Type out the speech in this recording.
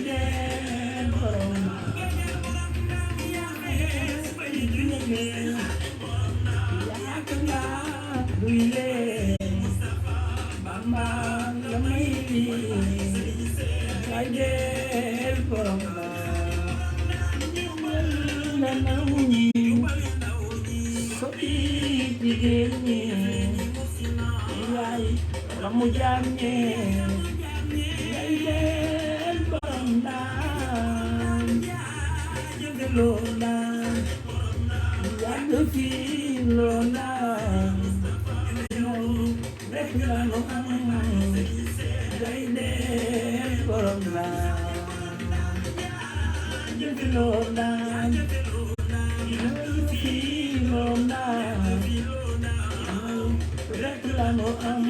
leen borom yaakaar naa duy leen Bamba la may lay leen borom na naw ñi soppi jigéen ñi yaay ramu jaam ñi lay leen borom daan loo daan yàgg fii loo daan moom rek la nu am lay leen borom daan loo daan yàgg fii loo daan rek la nu am